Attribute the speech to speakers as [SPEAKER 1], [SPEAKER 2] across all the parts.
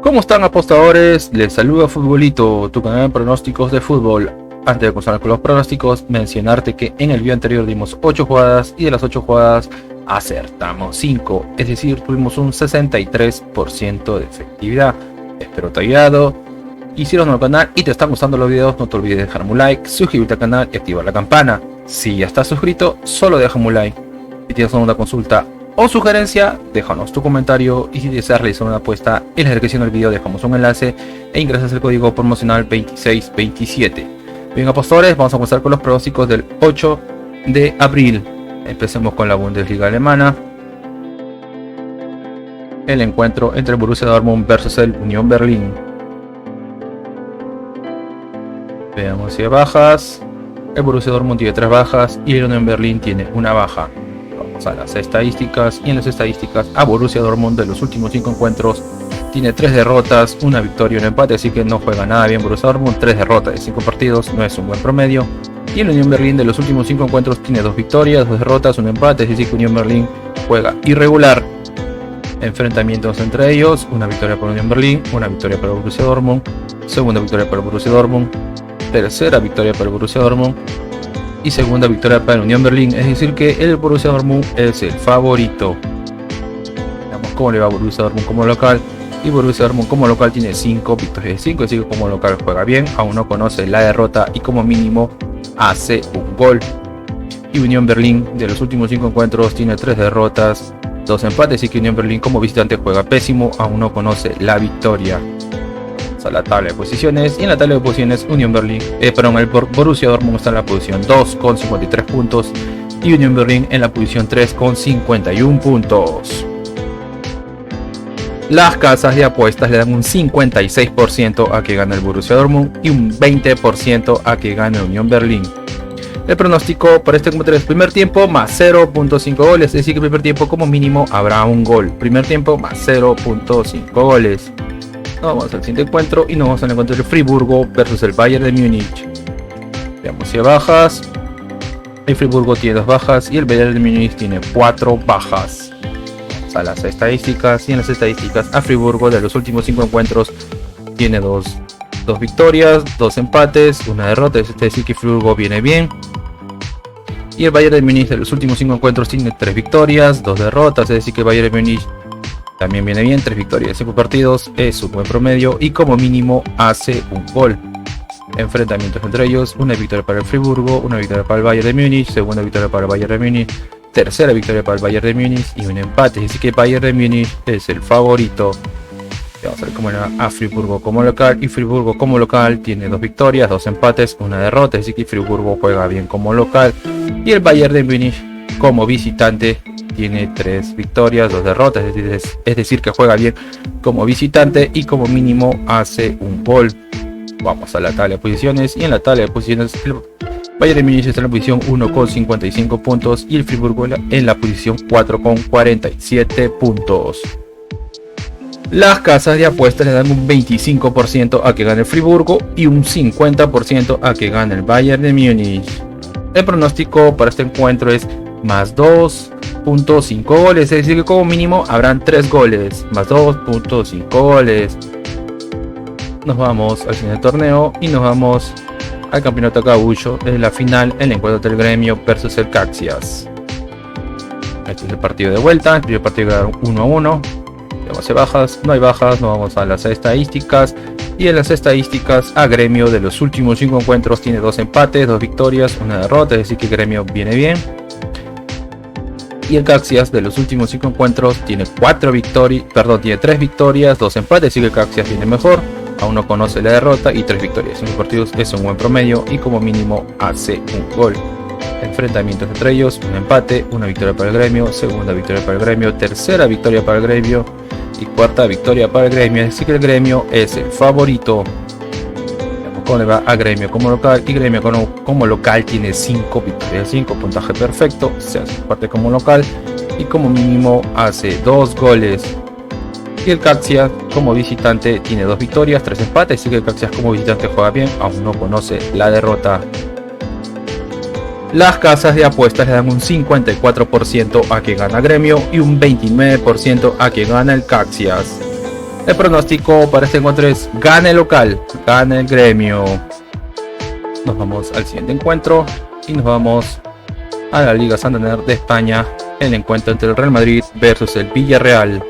[SPEAKER 1] ¿Cómo están, apostadores? Les saluda Futbolito, tu canal de pronósticos de fútbol. Antes de comenzar con los pronósticos, mencionarte que en el video anterior dimos 8 jugadas y de las 8 jugadas acertamos 5, es decir, tuvimos un 63% de efectividad. Espero te haya ayudado. Y si eres nuevo al canal y te están gustando los videos, no te olvides de dejarme un like, suscribirte al canal y activar la campana. Si ya estás suscrito, solo déjame un like. Si tienes alguna consulta o sugerencia, déjanos tu comentario, y si deseas realizar una apuesta, en la descripción del video dejamos un enlace e ingresas el código promocional 2627. Bien, apostadores, vamos a comenzar con los pronósticos del 8 de abril. Empecemos con la Bundesliga alemana. El encuentro entre el Borussia Dortmund versus el Unión Berlín. Veamos si hay bajas. El Borussia Dortmund tiene 3 bajas y el Unión Berlín tiene una baja. Vamos a las estadísticas, y en las estadísticas a Borussia Dortmund de los últimos 5 encuentros tiene 3 derrotas, una victoria y un empate, así que no juega nada bien Borussia Dortmund. 3 derrotas de 5 partidos no es un buen promedio. Y el Unión Berlín de los últimos 5 encuentros tiene 2 victorias, 2 derrotas, un empate, es decir que Unión Berlín juega irregular. Enfrentamientos entre ellos: una victoria para Unión Berlín, una victoria para Borussia Dortmund, segunda victoria para Borussia Dortmund, tercera victoria para el Borussia Dortmund y segunda victoria para el Unión Berlín, es decir que el Borussia Dortmund es el favorito. Veamos cómo le va a Borussia Dortmund como local. Y Borussia Dortmund como local tiene 5 victorias de 5, es decir que como local juega bien, aún no conoce la derrota y como mínimo hace un gol. Y Unión Berlín de los últimos 5 encuentros tiene 3 derrotas, 2 empates, y que Unión Berlín como visitante juega pésimo, aún no conoce la victoria. A la tabla de posiciones, y en la tabla de posiciones Unión Berlín, el Borussia Dortmund está en la posición 2 con 53 puntos y Unión Berlín en la posición 3 con 51 puntos. Las casas de apuestas le dan un 56% a que gane el Borussia Dortmund y un 20% a que gane Unión Berlín. El pronóstico para este encuentro es primer tiempo más 0.5 goles, es decir que el primer tiempo como mínimo habrá un gol. Primer tiempo más 0.5 goles. Nos vamos al siguiente encuentro y nos vamos al encuentro de Friburgo versus el Bayern de Múnich. Veamos si hay bajas. El Friburgo tiene 2 bajas y el Bayern de Múnich tiene 4 bajas. Vamos a las estadísticas, y en las estadísticas a Friburgo de los últimos 5 encuentros tiene 2 victorias, 2 empates, una derrota, es decir que Friburgo viene bien. Y el Bayern de Múnich de los últimos 5 encuentros tiene 3 victorias, 2 derrotas, es decir que el Bayern de Múnich también viene bien. 3 victorias de 5 partidos es un buen promedio y como mínimo hace un gol. Enfrentamientos entre ellos: una victoria para el Friburgo, una victoria para el Bayern de Múnich, segunda victoria para el Bayern de Múnich, tercera victoria para el Bayern de Múnich y un empate, así que el Bayern de Múnich es el favorito. Vamos a ver cómo era a Friburgo como local, y Friburgo como local tiene 2 victorias, 2 empates, una derrota, así que Friburgo juega bien como local. Y el Bayern de Múnich como visitante tiene 3 victorias, 2 derrotas, es decir que juega bien como visitante y como mínimo hace un gol. Vamos a la tabla de posiciones, y en la tabla de posiciones el Bayern de Múnich está en la posición 1 con 55 puntos y el Friburgo en la posición 4 con 47 puntos. Las casas de apuestas le dan un 25% a que gane el Friburgo y un 50% a que gane el Bayern de Múnich. El pronóstico para este encuentro es más 2.5 goles, es decir que como mínimo habrán 3 goles, más 2.5 goles. Nos vamos al siguiente torneo y nos vamos al campeonato Gaúcho, en la final, el encuentro del Gremio versus el Caxias. Este es el partido de vuelta, el primer partido quedaron 1-1. Veamos bajas, no hay bajas, nos vamos a las estadísticas. Y en las estadísticas a Gremio de los últimos 5 encuentros tiene 2 empates, 2 victorias, una derrota, es decir que Gremio viene bien. Y el Caxias de los últimos 5 encuentros tiene 3 victorias, 2 empates, así que el Caxias viene mejor. Aún no conoce la derrota y 3 victorias en 5 partidos es un buen promedio y como mínimo hace un gol. Enfrentamientos entre ellos: un empate, una victoria para el Gremio, segunda victoria para el Gremio, tercera victoria para el Gremio y cuarta victoria para el Gremio, así que el Gremio es el favorito. Veamos cómo le va a Gremio como local, y Gremio como local tiene 5 victorias, 5, puntaje perfecto, se hace parte como local y como mínimo hace 2 goles. Y el Caxias como visitante tiene 2 victorias, 3 empates, así que el Caxias como visitante juega bien, aún no conoce la derrota. Las casas de apuestas le dan un 54% a que gana Gremio y un 29% a que gana el Caxias. El pronóstico para este encuentro es gana el local, gana el Gremio. Nos vamos al siguiente encuentro y nos vamos a la Liga Santander de España, el encuentro entre el Real Madrid versus el Villarreal.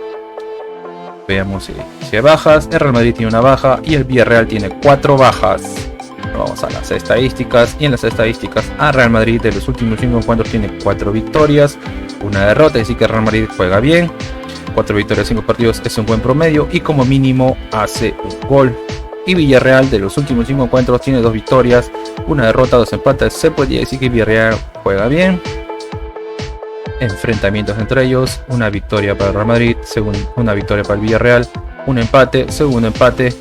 [SPEAKER 1] Veamos si hay bajas. El Real Madrid tiene una baja y el Villarreal tiene 4 bajas. Vamos a las estadísticas, y en las estadísticas a Real Madrid de los últimos 5 encuentros tiene 4 victorias, una derrota, así que Real Madrid juega bien. 4 victorias, 5 partidos es un buen promedio y como mínimo hace un gol. Y Villarreal de los últimos 5 encuentros tiene 2 victorias, una derrota, 2 empates. Se podría decir que Villarreal juega bien. Enfrentamientos entre ellos: una victoria para el Real Madrid, una victoria para el Villarreal, un empate, segundo empate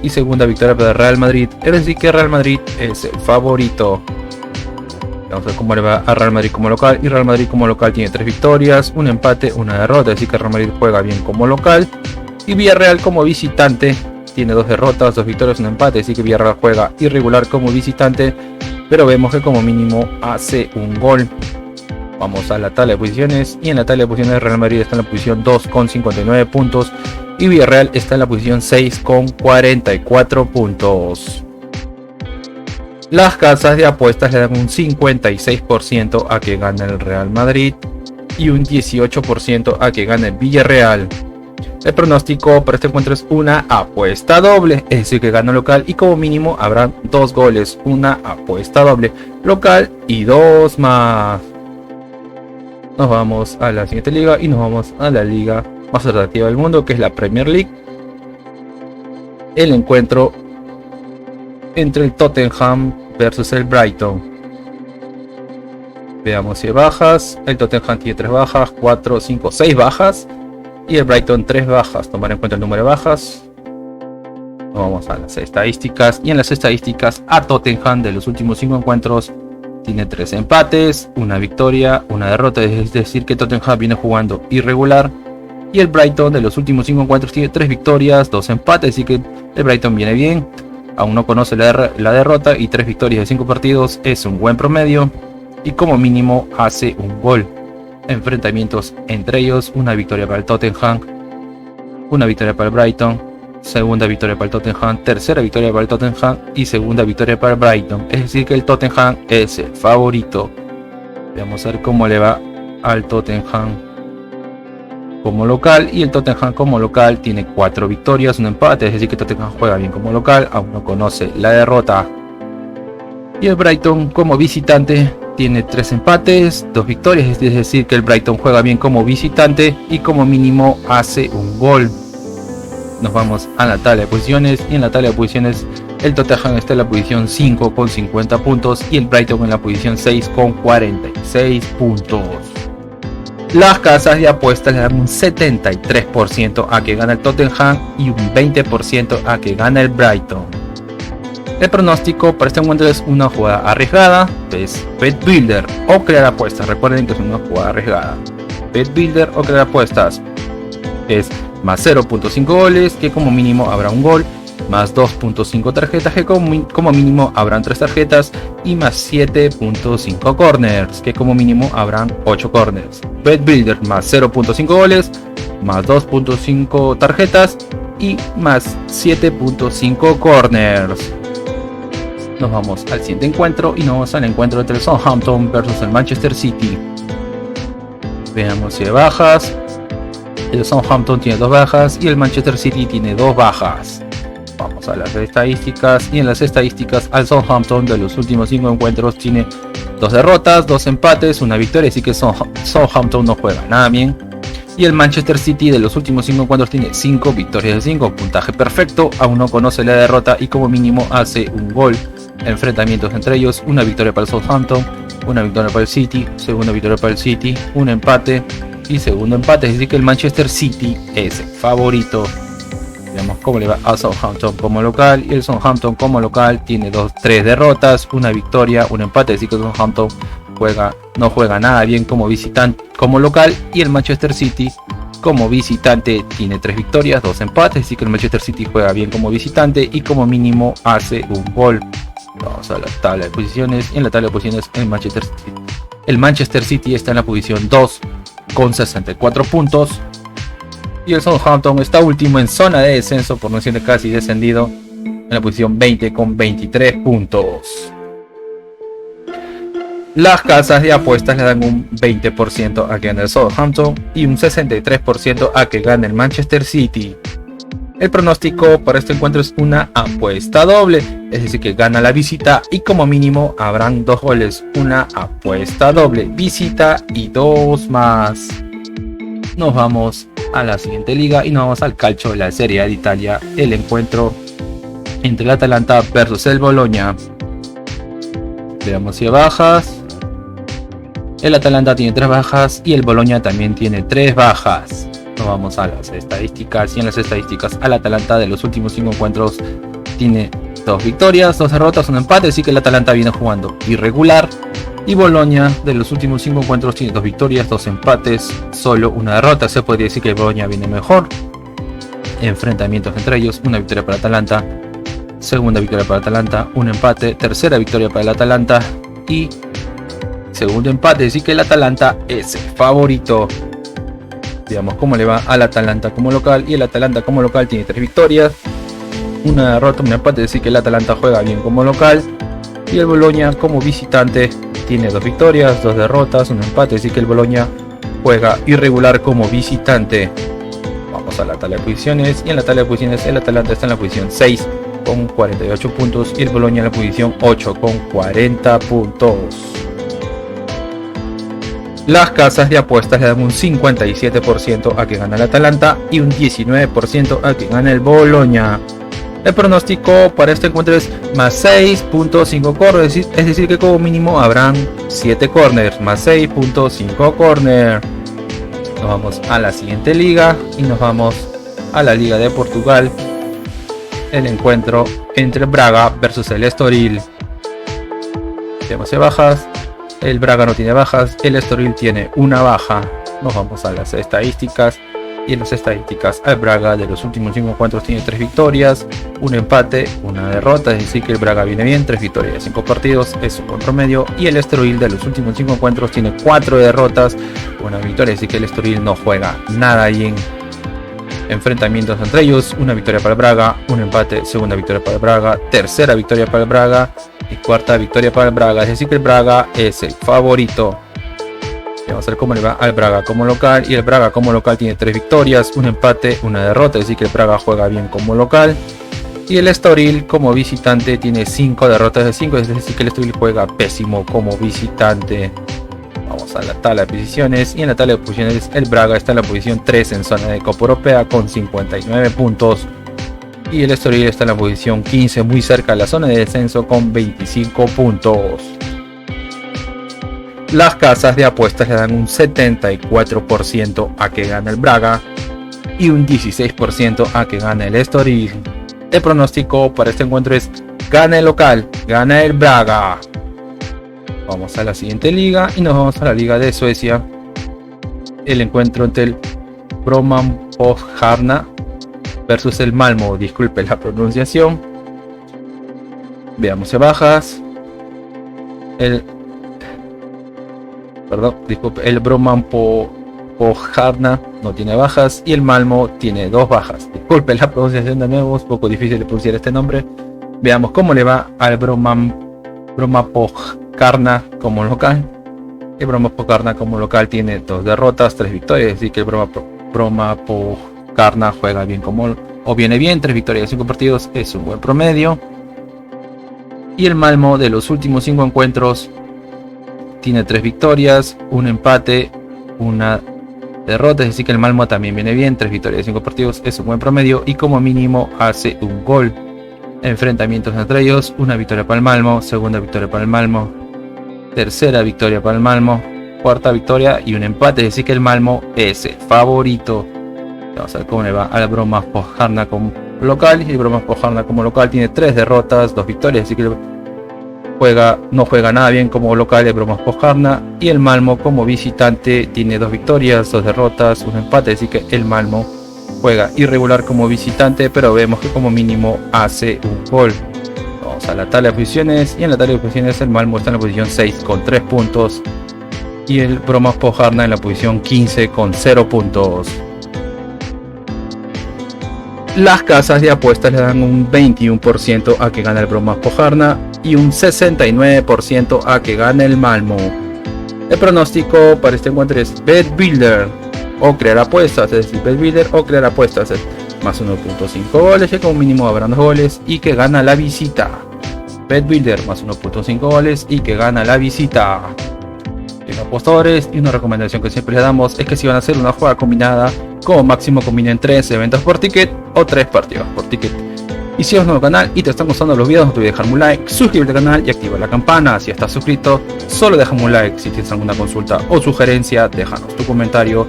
[SPEAKER 1] y segunda victoria para el Real Madrid. Es decir que Real Madrid es el favorito. Vamos a ver cómo le va a Real Madrid como local. Y Real Madrid como local tiene 3 victorias, un empate, una derrota, así que Real Madrid juega bien como local. Y Villarreal como visitante tiene 2 derrotas, 2 victorias, un empate, así que Villarreal juega irregular como visitante, pero vemos que como mínimo hace un gol. Vamos a la tabla de posiciones, y en la tabla de posiciones Real Madrid está en la posición 2 con 59 puntos y Villarreal está en la posición 6 con 44 puntos. Las casas de apuestas le dan un 56% a que gane el Real Madrid y un 18% a que gane el Villarreal. El pronóstico para este encuentro es una apuesta doble, es decir que gana local y como mínimo habrá 2 goles, una apuesta doble local y 2 más. Nos vamos a la siguiente liga y nos vamos a la liga más atractiva del mundo, que es la Premier League. El encuentro entre el Tottenham versus el Brighton. Veamos si hay bajas. El Tottenham tiene 3 bajas, 4, 5, 6 bajas. Y el Brighton 3 bajas. Tomar en cuenta el número de bajas. Vamos a las estadísticas. Y en las estadísticas a Tottenham de los últimos 5 encuentros tiene 3 empates, una victoria, una derrota. Es decir que Tottenham viene jugando irregular. Y el Brighton de los últimos 5 encuentros tiene 3 victorias, 2 empates. Así que el Brighton viene bien. Aún no conoce la derrota y 3 victorias de 5 partidos es un buen promedio. Y como mínimo hace un gol. Enfrentamientos entre ellos: una victoria para el Tottenham, una victoria para el Brighton, segunda victoria para el Tottenham, tercera victoria para el Tottenham y segunda victoria para el Brighton. Es decir que el Tottenham es el favorito. Vamos a ver cómo le va al Tottenham como local, y el Tottenham como local tiene 4 victorias, un empate, es decir que Tottenham juega bien como local, aún no conoce la derrota. Y el Brighton como visitante tiene 3 empates, 2 victorias, es decir que el Brighton juega bien como visitante y como mínimo hace un gol. Nos vamos a la tabla de posiciones, y en la tabla de posiciones el Tottenham está en la posición 5 con 50 puntos y el Brighton en la posición 6 con 46 puntos. Las casas de apuestas le dan un 73% a que gana el Tottenham y un 20% a que gana el Brighton. El pronóstico para este encuentro es una jugada arriesgada, es Bet Builder o crear apuestas. Recuerden que es una jugada arriesgada. Bet Builder o crear apuestas es más 0.5 goles, que como mínimo habrá un gol, más 2.5 tarjetas, que como mínimo habrán 3 tarjetas, y más 7.5 corners, que como mínimo habrán 8 corners. Bet Builder más 0.5 goles, más 2.5 tarjetas y más 7.5 corners. Nos vamos al siguiente encuentro y nos vamos al encuentro entre el Southampton versus el Manchester City. Veamos si hay bajas. El Southampton tiene 2 bajas y el Manchester City tiene 2 bajas. Vamos a las estadísticas, y en las estadísticas al Southampton de los últimos 5 encuentros tiene 2 derrotas, 2 empates, una victoria, así que Southampton no juega nada bien. Y el Manchester City de los últimos 5 encuentros tiene 5 victorias de 5, puntaje perfecto, aún no conoce la derrota y como mínimo hace un gol. Enfrentamientos entre ellos: una victoria para el Southampton, una victoria para el City, segunda victoria para el City, un empate y segundo empate, es decir que el Manchester City es el favorito. Veamos cómo le va a Southampton como local, y el Southampton como local tiene 3 derrotas, una victoria, un empate, es decir que el Southampton no juega nada bien como visitante, como local, y el Manchester City como visitante tiene 3 victorias, 2 empates, así que el Manchester City juega bien como visitante y como mínimo hace un gol. Vamos a la tabla de posiciones, y en la tabla de posiciones el Manchester City está en la posición 2 con 64 puntos. Y el Southampton está último en zona de descenso, por no decir casi descendido, en la posición 20 con 23 puntos. Las casas de apuestas le dan un 20% a que gane el Southampton y un 63% a que gane el Manchester City. El pronóstico para este encuentro es una apuesta doble, es decir que gana la visita y como mínimo habrán 2 goles. Una apuesta doble, visita y 2 más. Nos vamos a la siguiente liga y nos vamos al calcio de la Serie A de Italia. El encuentro entre el Atalanta versus el Bologna. Veamos si hay bajas. El Atalanta tiene 3 bajas y el Bologna también tiene 3 bajas. Nos vamos a las estadísticas y en las estadísticas el Atalanta de los últimos 5 encuentros tiene 2 victorias, 2 derrotas, 1 empate, así que el Atalanta viene jugando irregular. Y Bologna de los últimos 5 encuentros tiene 2 victorias, 2 empates, solo 1 derrota. Se podría decir que el Bologna viene mejor. Enfrentamientos entre ellos, 1 victoria para Atalanta, segunda victoria para Atalanta, 1 empate, tercera victoria para el Atalanta y segundo empate, así que el Atalanta es el favorito. Veamos cómo le va al Atalanta como local, y el Atalanta como local tiene 3 victorias, 1 derrota, 1 empate, así que el Atalanta juega bien como local. Y el Bologna como visitante tiene 2 victorias, 2 derrotas, 1 empate, así que el Bologna juega irregular como visitante. Vamos a la tabla de posiciones, y en la tabla de posiciones el Atalanta está en la posición 6 con 48 puntos y el Bologna en la posición 8 con 40 puntos. Las casas de apuestas le dan un 57% a que gana el Atalanta y un 19% a que gana el Bologna. El pronóstico para este encuentro es más 6.5 corners, es decir que como mínimo habrán 7 corners, más 6.5 corners. Nos vamos a la siguiente liga y nos vamos a la Liga de Portugal. El encuentro entre Braga versus el Estoril. Tenemos bajas. El Braga no tiene bajas, el Estoril tiene 1 baja. Nos vamos a las estadísticas. Y en las estadísticas, el Braga de los últimos 5 encuentros tiene 3 victorias, 1 empate, 1 derrota. Es decir que el Braga viene bien, 3 victorias de 5 partidos, es un buen promedio. Y el Estoril de los últimos 5 encuentros tiene 4 derrotas, 1 victoria. Así que el Estoril no juega nada bien. Enfrentamientos entre ellos, 1 victoria para el Braga, 1 empate, segunda victoria para el Braga, tercera victoria para el Braga y cuarta victoria para el Braga. Es decir que el Braga es el favorito. Vamos a ver cómo le va al Braga como local, y el Braga como local tiene 3 victorias, 1 empate, 1 derrota. Es decir que el Braga juega bien como local. Y el Estoril como visitante tiene 5 derrotas de 5, es decir que el Estoril juega pésimo como visitante. Vamos a la tabla de posiciones, y en la tabla de posiciones el Braga está en la posición 3 en zona de Copa Europea con 59 puntos. Y el Estoril está en la posición 15 muy cerca de la zona de descenso con 25 puntos. Las casas de apuestas le dan un 74% a que gane el Braga y un 16% a que gane el Estoril. El pronóstico para este encuentro es gana el local, gana el Braga. Vamos a la siguiente liga y nos vamos a la liga de Suecia. El encuentro entre el Brommapojärna versus el Malmo, disculpe la pronunciación. Veamos si bajas. El Brommapojärna no tiene bajas y el Malmo tiene 2 bajas. Disculpe la pronunciación de nuevo, es un poco difícil de pronunciar este nombre. Veamos cómo le va al Brommapojärna como local. El Brommapojärna como local tiene 2 derrotas, 3 victorias, así que el Brommapojärna juega bien viene bien, 3 victorias de 5 partidos, es un buen promedio. Y el Malmo de los últimos 5 encuentros tiene 3 victorias, 1 empate, 1 derrota, es decir que el Malmo también viene bien, 3 victorias de 5 partidos, es un buen promedio y como mínimo hace un gol. Enfrentamientos entre ellos, 1 victoria para el Malmo, segunda victoria para el Malmo, tercera victoria para el Malmo, cuarta victoria y un empate, es decir que el Malmo es el favorito. Vamos a ver cómo le va al Brommapojärna como local, y el Brommapojärna como local tiene 3 derrotas, 2 victorias, así que no juega nada bien como local el Brommapojärna, y el Malmo como visitante tiene 2 victorias, 2 derrotas, 1 empate, así que el Malmo juega irregular como visitante, pero vemos que como mínimo hace un gol. Vamos a la tabla de posiciones, y en la tabla de posiciones el Malmo está en la posición 6 con 3 puntos y el Brommapojärna en la posición 15 con 0 puntos. Las casas de apuestas le dan un 21% a que gane el Bromas Pojarna y un 69% a que gane el Malmo. El pronóstico para este encuentro es Bet Builder o crear apuestas, es decir, Bet Builder o crear apuestas, es más 1.5 goles, que como mínimo habrán 2 goles y que gana la visita. Bet Builder más 1.5 goles y que gana la visita. Los apostadores, y una recomendación que siempre le damos es que si van a hacer una jugada combinada, como máximo combinen 3 eventos por ticket o 3 partidos por ticket. Y si eres nuevo al canal y te están gustando los videos, no te olvides dejarme un like, suscribirte al canal y activar la campana. Si estás suscrito, solo déjame un like. Si tienes alguna consulta o sugerencia, déjanos tu comentario.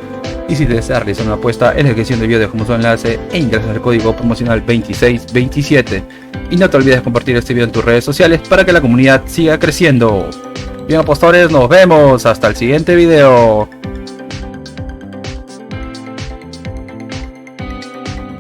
[SPEAKER 1] Y si deseas realizar una apuesta, en la descripción del video dejamos un enlace e ingresas el código promocional 2627. Y no te olvides de compartir este video en tus redes sociales para que la comunidad siga creciendo. Bien, apostadores, nos vemos hasta el siguiente video.